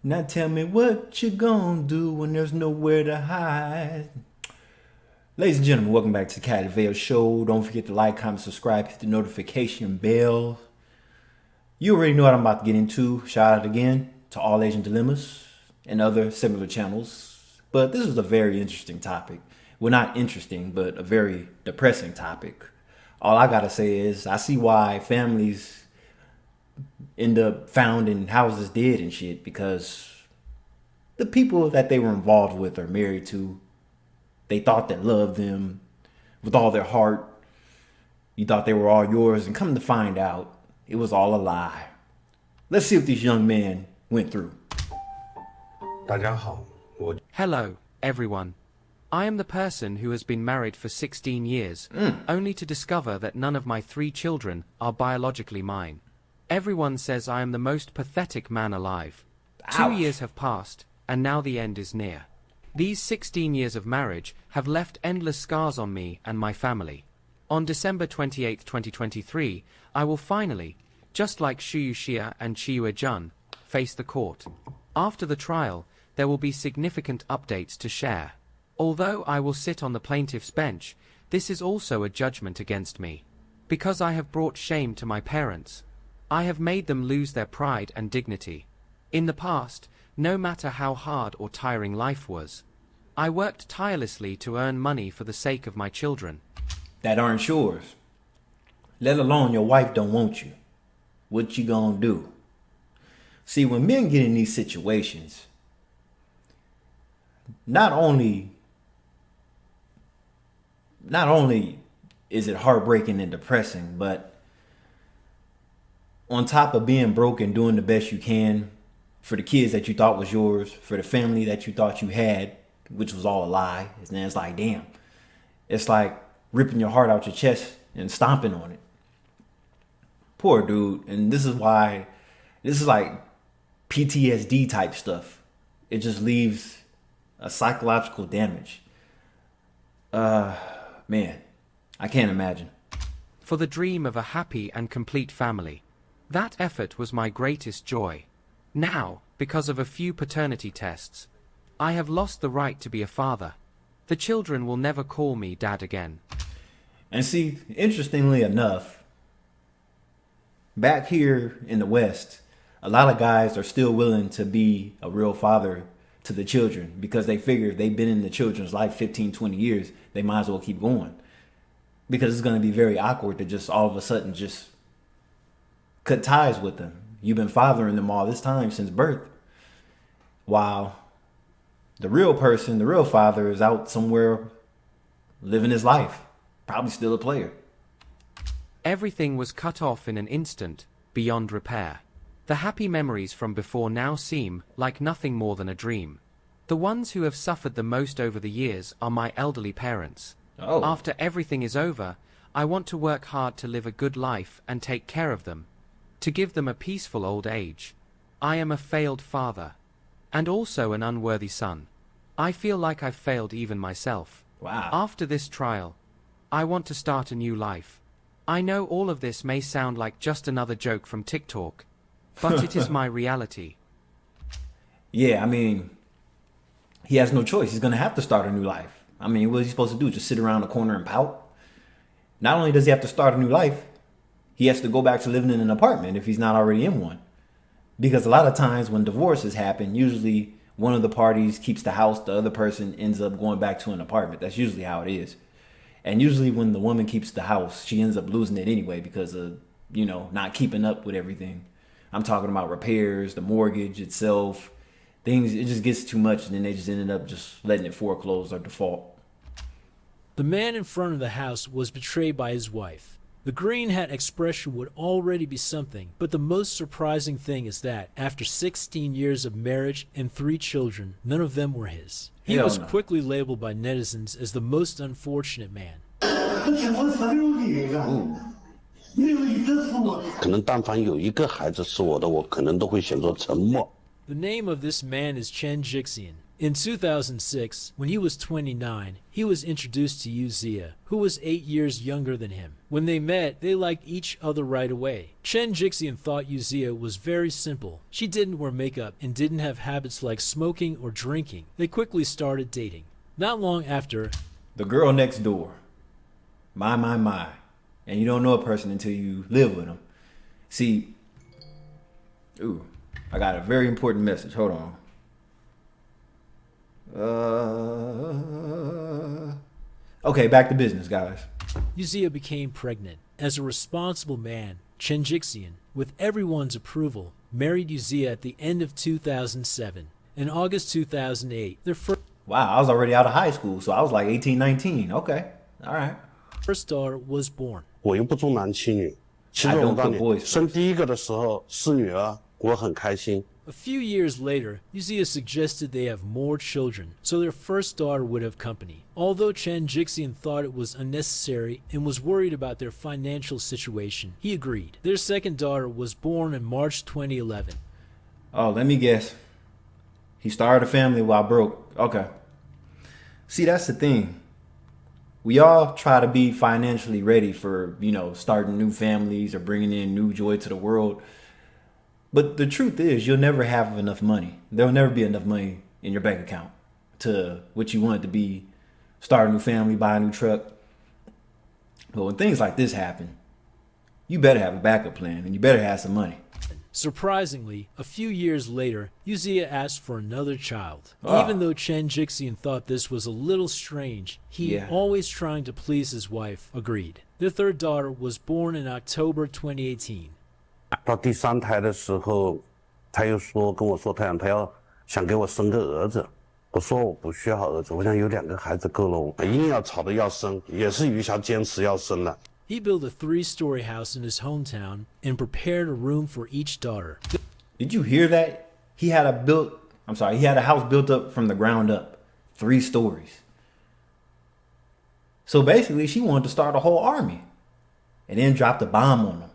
Now tell me what you gonna do when there's nowhere to hide. Ladies and gentlemen, welcome back to the Cat Veil Show. Don't forget to like, comment, subscribe, hit the notification bell. You already know what I'm about to get into. Shout out again to All Asian Dilemmas and other similar channels. But this is a very interesting topic. Well, not interesting, but a very depressing topic. All I gotta say is I see why families end up found in houses dead and shit, because the people that they were involved with or married to, they thought that loved them with all their heart. You thought they were all yours, and come to find out, it was all a lie. Let's see what this young man went through. Hello, everyone. I am the person who has been married for 16 years, only to discover that none of my 3 children are biologically mine. Everyone says I am the most pathetic man alive. Ouch. 2 years have passed, and now the end is near. These 16 years of marriage have left endless scars on me and my family. On December 28, 2023, I will finally, just like Shuyu Xia and Chiyu Jun, face the court. After the trial, there will be significant updates to share. Although I will sit on the plaintiff's bench, this is also a judgment against me. Because I have brought shame to my parents. I have made them lose their pride and dignity. In the past, no matter how hard or tiring life was, I worked tirelessly to earn money for the sake of my children. That aren't yours. Let alone your wife don't want you. What you gonna do? See, when men get in these situations, not only is it heartbreaking and depressing, but on top of being broke and doing the best you can for the kids that you thought was yours, for the family that you thought you had, which was all a lie, and then it's like, damn. It's like ripping your heart out your chest and stomping on it. Poor dude. And this is like PTSD type stuff. It just leaves a psychological damage. Man, I can't imagine. For the dream of a happy and complete family. That effort was my greatest joy. Now, because of a few paternity tests, I have lost the right to be a father. The children will never call me dad again. And see, interestingly enough, back here in the West, a lot of guys are still willing to be a real father to the children because they figure if they've been in the children's life 15, 20 years, they might as well keep going. Because it's going to be very awkward to just all of a sudden just cut ties with them. You've been fathering them all this time since birth. While the real person, the real father, is out somewhere living his life. Probably still a player. Everything was cut off in an instant, beyond repair. The happy memories from before now seem like nothing more than a dream. The ones who have suffered the most over the years are my elderly parents. Oh. After everything is over, I want to work hard to live a good life and take care of them. To give them a peaceful old age. I am a failed father. And also an unworthy son. I feel like I've failed even myself. Wow. After this trial, I want to start a new life. I know all of this may sound like just another joke from TikTok, but it is my reality. Yeah, I mean, he has no choice. He's going to have to start a new life. I mean, what is he supposed to do? Just sit around the corner and pout? Not only does he have to start a new life, he has to go back to living in an apartment if he's not already in one. Because a lot of times when divorces happen, usually one of the parties keeps the house, the other person ends up going back to an apartment. That's usually how it is. And usually when the woman keeps the house, she ends up losing it anyway because of, not keeping up with everything. I'm talking about repairs, the mortgage itself, things. It just gets too much, and then they just ended up just letting it foreclose or default. The man in front of the house was betrayed by his wife. The green hat expression would already be something, but the most surprising thing is that, after 16 years of marriage and 3 children, none of them were his. He Hell was no. quickly labeled by netizens as the most unfortunate man. 可能但凡有一个孩子是我的，我可能都会选择沉默。 The name of this man is Chen Jixian. In 2006, when he was 29, he was introduced to Uzia, who was 8 years younger than him. When they met, they liked each other right away. Chen Jixian thought Uzia was very simple. She didn't wear makeup and didn't have habits like smoking or drinking. They quickly started dating. Not long after, The girl next door. My. And you don't know a person until you live with them. See, ooh, I got a very important message. Hold on. Okay, back to business, guys. Uzia became pregnant. As a responsible man, Chen Jixian, with everyone's approval, married Uzia at the end of 2007. In August 2008, their Wow, I was already out of high school, so I was like 18, 19. Okay, all right. first daughter was born. 我又不重男轻女，其实 I 我 don't 告诉 put boys 你，生第一个的时候是女儿，我很开心。 A few years later, Uzia suggested they have more children, so their first daughter would have company. Although Chen Jixian thought it was unnecessary and was worried about their financial situation, he agreed. Their second daughter was born in March 2011. Oh, let me guess. He started a family while broke. Okay. See, that's the thing. We all try to be financially ready for, starting new families or bringing in new joy to the world. But the truth is, you'll never have enough money. There'll never be enough money in your bank account to what you want it to be, start a new family, buy a new truck. But when things like this happen, you better have a backup plan and you better have some money. Surprisingly, a few years later, Uzia asked for another child. Ah. Even though Chen Jixian thought this was a little strange, he, Yeah. always trying to please his wife, agreed. Their third daughter was born in October 2018. 到第三胎的时候，他又跟我说他想给我生个儿子。我说我不需要儿子，我想有2个孩子够了。我一定要吵着要生，也是于潇坚持要生了。 He built a 3-story house in his hometown and prepared a room for each daughter. Did you hear that? He had a house built up from the ground up, 3 stories. So basically, she wanted to start a whole army and then dropped a bomb on them.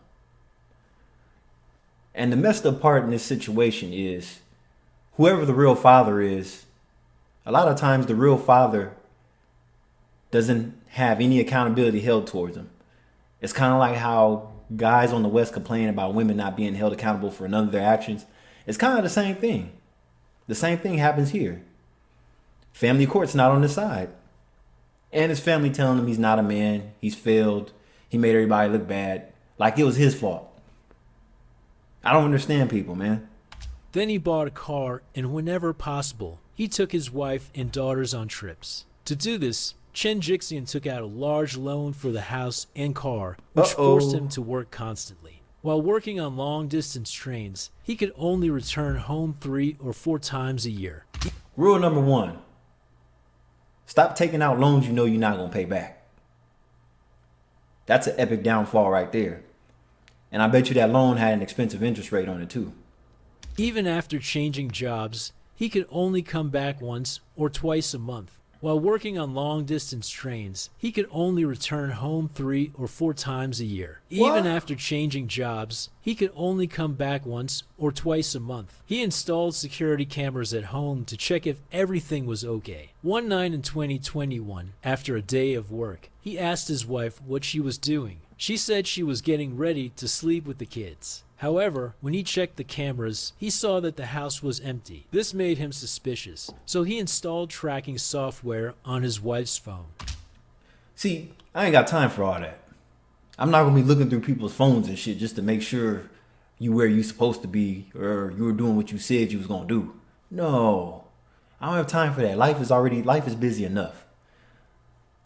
And the messed up part in this situation is whoever the real father is, a lot of times the real father doesn't have any accountability held towards him. It's kind of like how guys on the West complain about women not being held accountable for none of their actions. It's kind of the same thing. The same thing happens here. Family court's not on his side. And his family telling him he's not a man, he's failed, he made everybody look bad, like it was his fault. I don't understand people, man. Then he bought a car, and whenever possible, he took his wife and daughters on trips. To do this, Chen Jixian took out a large loan for the house and car, which forced him to work constantly. While working on long-distance trains, he could only return home 3 or 4 times a year. Rule number 1. Stop taking out loans you know you're not going to pay back. That's an epic downfall right there. And I bet you that loan had an expensive interest rate on it too. Even after changing jobs, he could only come back once or twice a month. While working on long-distance trains, he could only return home 3 or 4 times a year. Even What? after changing jobs, he could only come back once or twice a month. He installed security cameras at home to check if everything was okay. One night in 2021, after a day of work, he asked his wife what she was doing. She said she was getting ready to sleep with the kids. However, when he checked the cameras, he saw that the house was empty. This made him suspicious, so he installed tracking software on his wife's phone. See, I ain't got time for all that. I'm not going to be looking through people's phones and shit just to make sure you where you supposed to be or you were doing what you said you was going to do. No, I don't have time for that. Life is busy enough.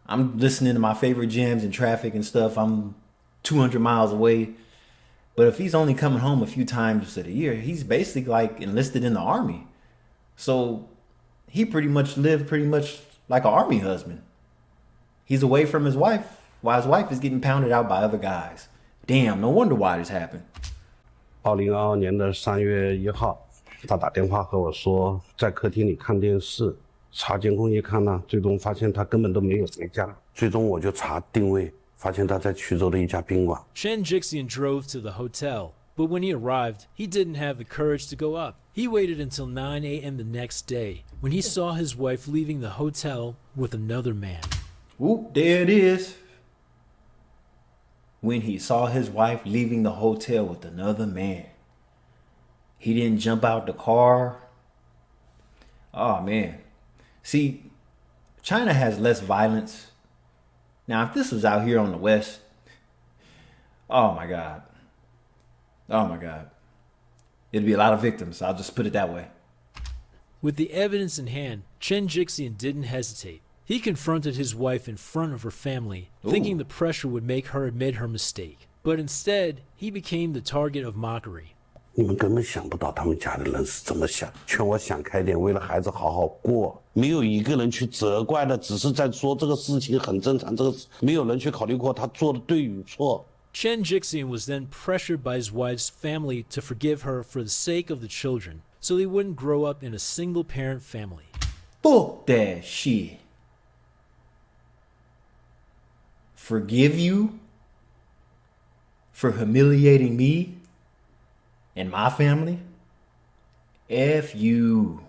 I'm listening to my favorite jams in traffic and stuff. I'm 200 miles away. But if he's only coming home a few times a year, he's basically like enlisted in the army. So he pretty much lived like an army husband. He's away from his wife while his wife is getting pounded out by other guys. Damn, no wonder why this happened. 2022年的3月1号，他打电话和我说，在客厅里看电视，查监控一看呢，最终发现他根本都没有回家。最终我就查定位，发现他在衢州的一家宾馆。Chen Jixian drove to the hotel, but when he arrived, he didn't have the courage to go up. He waited until 9 a.m. the next day when he saw his wife leaving the hotel with another man. Whoop, there it is. When he saw his wife leaving the hotel with another man. He didn't jump out the car. Oh, man. See, China has less violence. Now, if this was out here on the West, oh, my God. Oh, my God. It'd be a lot of victims. I'll just put it that way. With the evidence in hand, Chen Jixian didn't hesitate. He confronted his wife in front of her family, thinking the pressure would make her admit her mistake. But instead, he became the target of mockery. 你们根本想不到他们家的人是怎么想，劝我想开点，为了孩子好好过。没有一个人去责怪的，只是在说这个事情很正常，这个没有人去考虑过他做的对与错。Chen Jixian was then pressured by his wife's family to forgive her for the sake of the children, so they wouldn't grow up in a single-parent family. Fuck that shit. Forgive you for humiliating me and my family? F you.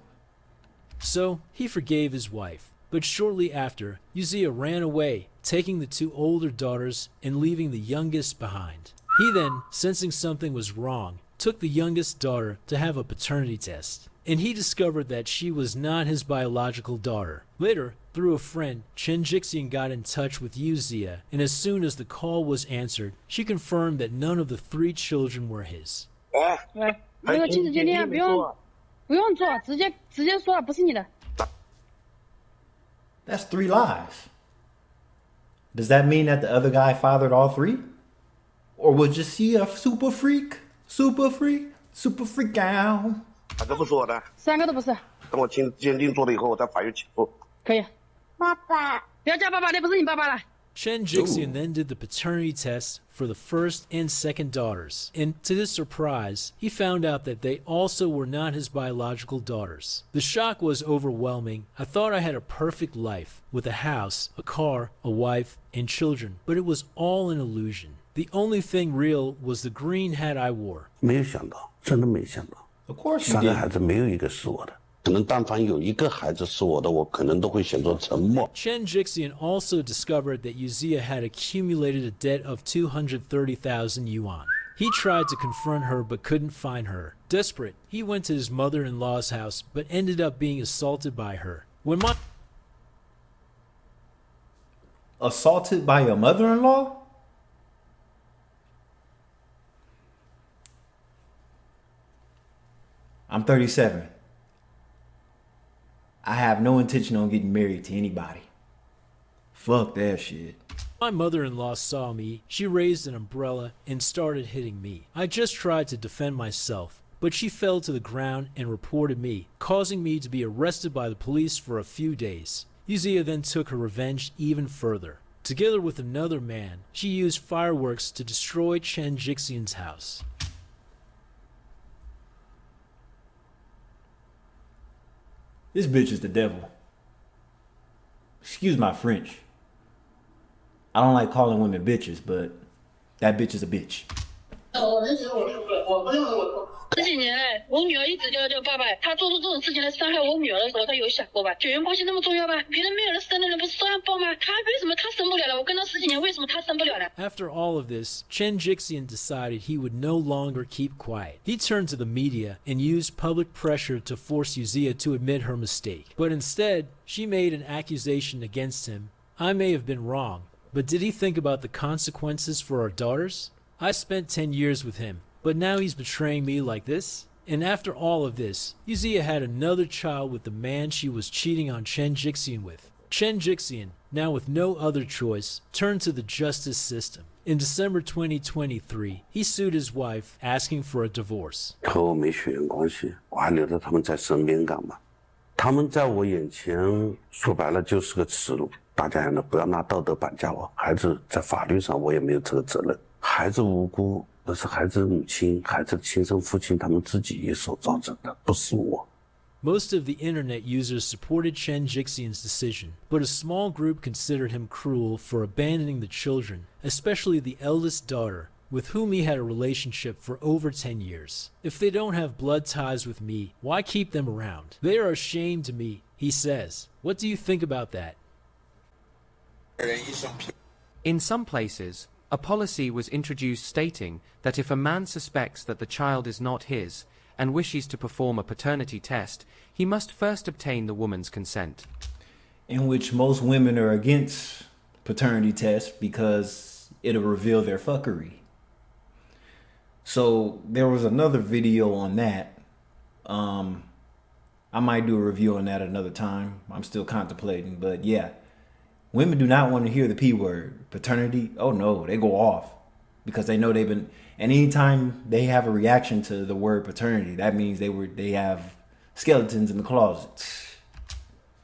So he forgave his wife, but shortly after, Uzziah ran away, taking the two older daughters and leaving the youngest behind. He then, sensing something was wrong, took the youngest daughter to have a paternity test, and he discovered that she was not his biological daughter. Later, through a friend, Chen Jixian got in touch with Uzziah, and as soon as the call was answered, she confirmed that none of the 3 children were his. 喂，这个亲子鉴定啊，不用做，直接说了，不是你的。 That's 3 lies. Does that mean that the other guy fathered all 3? Or was just he a super freak? Super freak? Super freak out? 哪个不是我的？ 3个都不是。 等我亲子鉴定做了以后，我在法院起诉。可以。爸爸，不要叫爸爸，那不是你爸爸了。 Chen Jixian then did the paternity test for the first and second daughters, and to his surprise, he found out that they also were not his biological daughters. The shock was overwhelming. I thought I had a perfect life, with a house, a car, a wife, and children, but it was all an illusion. The only thing real was the green hat I wore. 没有想到，真的没想到， Of course you 3个 did. 孩子没有一个是我的。可能但凡有一个孩子是我的，我可能都会选择沉默。 Chen Jixian also discovered that Uzziah had accumulated a debt of 230,000 yuan. He tried to confront her but couldn't find her. Desperate, he went to his mother-in-law's house but ended up being assaulted by her. When my Assaulted by your mother-in-law? I'm 37. I have no intention on getting married to anybody. Fuck that shit. My mother-in-law saw me, she raised an umbrella and started hitting me. I just tried to defend myself, but she fell to the ground and reported me, causing me to be arrested by the police for a few days. Uzziah then took her revenge even further. Together with another man, she used fireworks to destroy Chen Jixian's house. This bitch is the devil. Excuse my French. I don't like calling women bitches, but that bitch is a bitch. 十几年来，我女儿一直叫爸爸。她做出这种事情来伤害我女儿的时候，她有想过吧？血缘关系那么重要吗？别人没有人生的人不是照样抱吗？她为什么她生不了了？我跟她10几年，为什么她生不了了？ After all of this, Chen Jixian decided he would no longer keep quiet. He turned to the media and used public pressure to force Uzziah to admit her mistake. But instead, she made an accusation against him. I may have been wrong, but did he think about the consequences for our daughters? I spent 10 years with him, but now he's betraying me like this? And after all of this, Uzziah had another child with the man she was cheating on Chen Jixian with. Chen Jixian, now with no other choice, turned to the justice system. In December 2023, he sued his wife, asking for a divorce. 和我没血缘关系，我还留着他们在身边干嘛？他们在我眼前说白了就是个耻辱。大家呢不要拿道德绑架我，孩子在法律上我也没有这个责任。孩子无辜，那是孩子的母亲、孩子的亲生父亲他们自己一手造成的，不是我。 Most of the internet users supported Chen Jixian's decision, but a small group considered him cruel for abandoning the children, especially the eldest daughter, with whom he had a relationship for over 10 years. If they don't have blood ties with me, why keep them around? They are a shame to me, he says. What do you think about that? In some places, a policy was introduced stating that if a man suspects that the child is not his and wishes to perform a paternity test, he must first obtain the woman's consent. In which most women are against paternity tests because it'll reveal their fuckery. So there was another video on that. I might do a review on that another time. I'm still contemplating, but yeah. Women do not want to hear the P word, paternity. Oh no, they go off because they know they've been, and anytime they have a reaction to the word paternity, that means they have skeletons in the closet.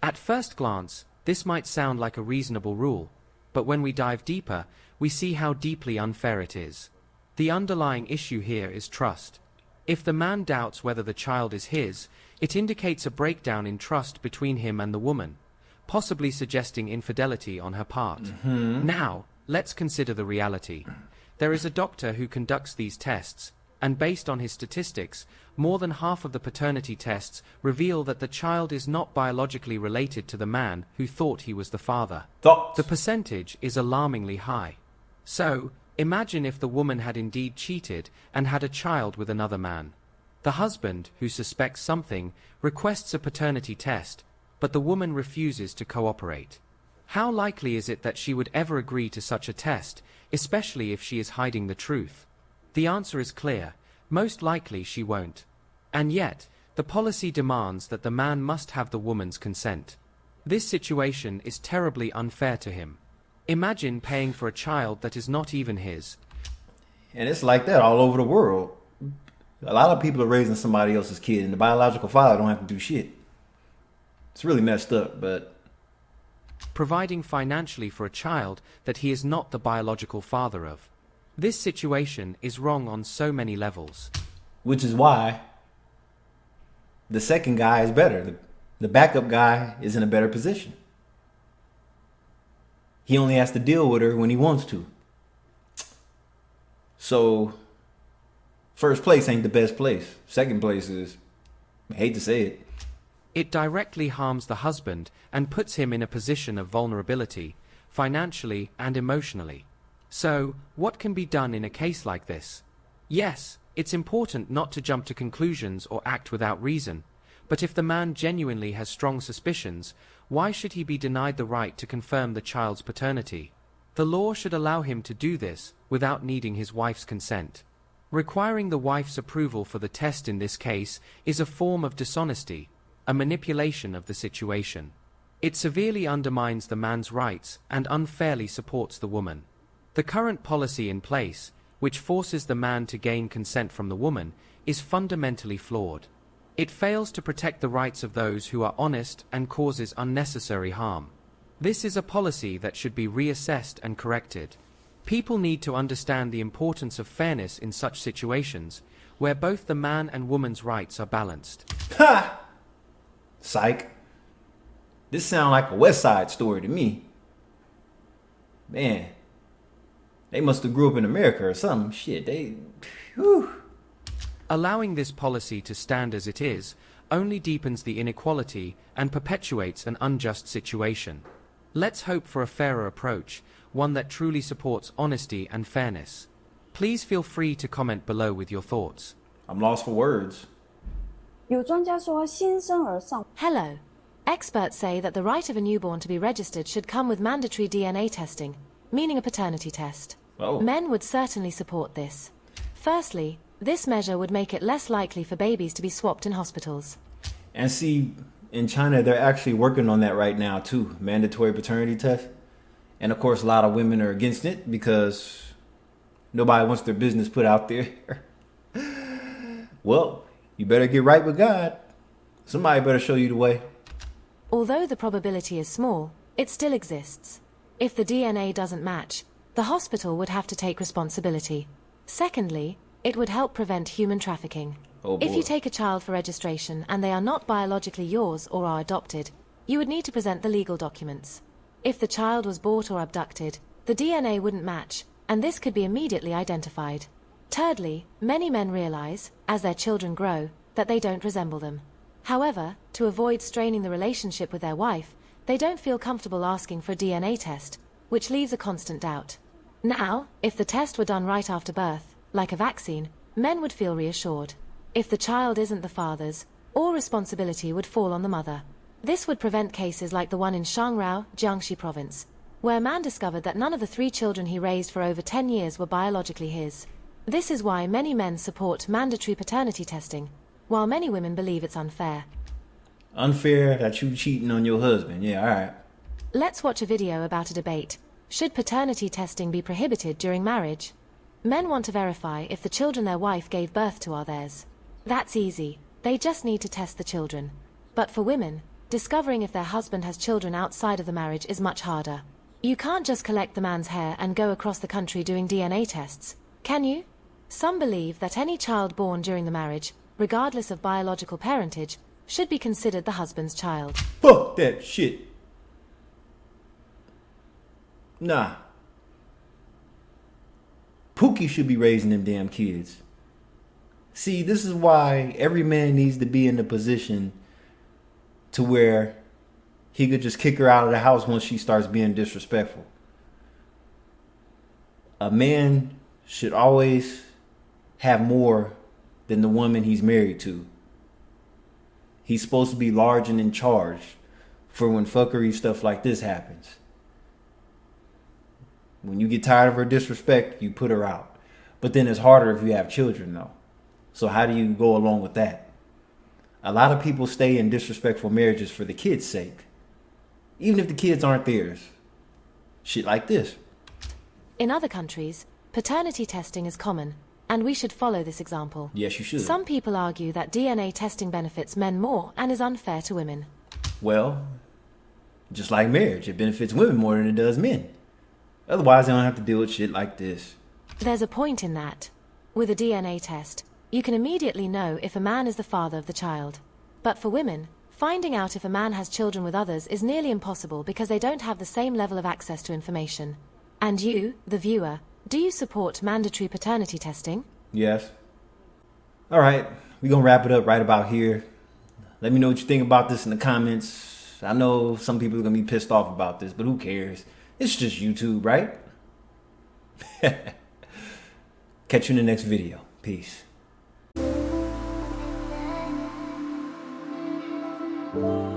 At first glance, this might sound like a reasonable rule, but when we dive deeper, we see how deeply unfair it is. The underlying issue here is trust. If the man doubts whether the child is his, it indicates a breakdown in trust between him and the woman, possibly suggesting infidelity on her part. Now, let's consider the reality. There is a doctor who conducts these tests, and based on his statistics, more than half of the paternity tests reveal that the child is not biologically related to the man who thought he was the father. Thoughts? The percentage is alarmingly high. So, imagine if the woman had indeed cheated and had a child with another man. The husband, who suspects something, requests a paternity test, but the woman refuses to cooperate. How likely is it that she would ever agree to such a test, especially if she is hiding the truth? The answer is clear. Most likely she won't. And yet, the policy demands that the man must have the woman's consent. This situation is terribly unfair to him. Imagine paying for a child that is not even his. And it's like that all over the world. A lot of people are raising somebody else's kid, and the biological father don't have to do shit. It's really messed up, but Providing financially for a child that he is not the biological father of. This situation is wrong on so many levels. which is why the second guy is better. The backup guy is in a better position. He only has to deal with her when he wants to. So, first place ain't the best place. Second place is, I hate to say it, It directly harms the husband and puts him in a position of vulnerability, financially and emotionally. So, what can be done in a case like this? Yes, it's important not to jump to conclusions or act without reason, but if the man genuinely has strong suspicions, why should he be denied the right to confirm the child's paternity? The law should allow him to do this without needing his wife's consent. Requiring the wife's approval for the test in this case is a form of dishonesty, a manipulation of the situation. It severely undermines the man's rights and unfairly supports the woman. The current policy in place, which forces the man to gain consent from the woman, is fundamentally flawed. It fails to protect the rights of those who are honest and causes unnecessary harm. This is a policy that should be reassessed and corrected. People need to understand the importance of fairness in such situations, where both the man and woman's rights are balanced. ha! Psych. This sounds like a West Side Story to me. Man, they must have grew up in America or something. Shit, whew. Allowing this policy to stand as it is only deepens the inequality and perpetuates an unjust situation. Let's hope for a fairer approach, one that truly supports honesty and fairness. Please feel free to comment below with your thoughts. I'm lost for words. 有专家说，新生儿上 Hello. Experts say that the right of a newborn to be registered should come with mandatory DNA testing, meaning a paternity test. Oh. Men would certainly support this. Firstly, this measure would make it less likely for babies to be swapped in hospitals. And see, in China, they're actually working on that right now too. Mandatory paternity test. And of course, a lot of women are against it because nobody wants their business put out there. Well, you better get right with God. Somebody better show you the way. Although the probability is small, it still exists. If the DNA doesn't match, the hospital would have to take responsibility. Secondly, it would help prevent human trafficking. Oh, If boy. you take a child for registration and they are not biologically yours or are adopted, you would need to present the legal documents. If the child was bought or abducted, the DNA wouldn't match, and this could be immediately identified. Thirdly, many men realize, as their children grow, that they don't resemble them. However, to avoid straining the relationship with their wife, they don't feel comfortable asking for a DNA test, which leaves a constant doubt. Now, if the test were done right after birth, like a vaccine, men would feel reassured. If the child isn't the father's, all responsibility would fall on the mother. This would prevent cases like the one in Shangrao, Jiangxi province, where a man discovered that none of the 3 children he raised for over 10 years were biologically his. This is why many men support mandatory paternity testing, while many women believe it's unfair. Unfair that you cheating on your husband. Yeah, alright. Let's watch a video about a debate. Should paternity testing be prohibited during marriage? Men want to verify if the children their wife gave birth to are theirs. That's easy. They just need to test the children. But for women, discovering if their husband has children outside of the marriage is much harder. You can't just collect the man's hair and go across the country doing DNA tests, can you? Some believe that any child born during the marriage, regardless of biological parentage, should be considered the husband's child. Fuck that shit. Nah. Pookie should be raising them damn kids. See, this is why every man needs to be in the position to where he could just kick her out of the house once she starts being disrespectful. A man should always have more than the woman he's married to. He's supposed to be large and in charge for when fuckery stuff like this happens. When you get tired of her disrespect, you put her out. But then it's harder if you have children, though. So how do you go along with that? A lot of people stay in disrespectful marriages for the kids' sake, even if the kids aren't theirs. Shit like this. In other countries, paternity testing is common, and we should follow this example. Yes, you should. Some people argue that DNA testing benefits men more and is unfair to women. Well, just like marriage, it benefits women more than it does men. Otherwise, they don't have to deal with shit like this. There's a point in that. With a DNA test, you can immediately know if a man is the father of the child. But for women, finding out if a man has children with others is nearly impossible because they don't have the same level of access to information. And you, the viewer, do you support mandatory paternity testing? Yes. All right, we're going to wrap it up right about here. Let me know what you think about this in the comments. I know some people are going to be pissed off about this, but who cares? It's just YouTube, right? Catch you in the next video. Peace. Thank you.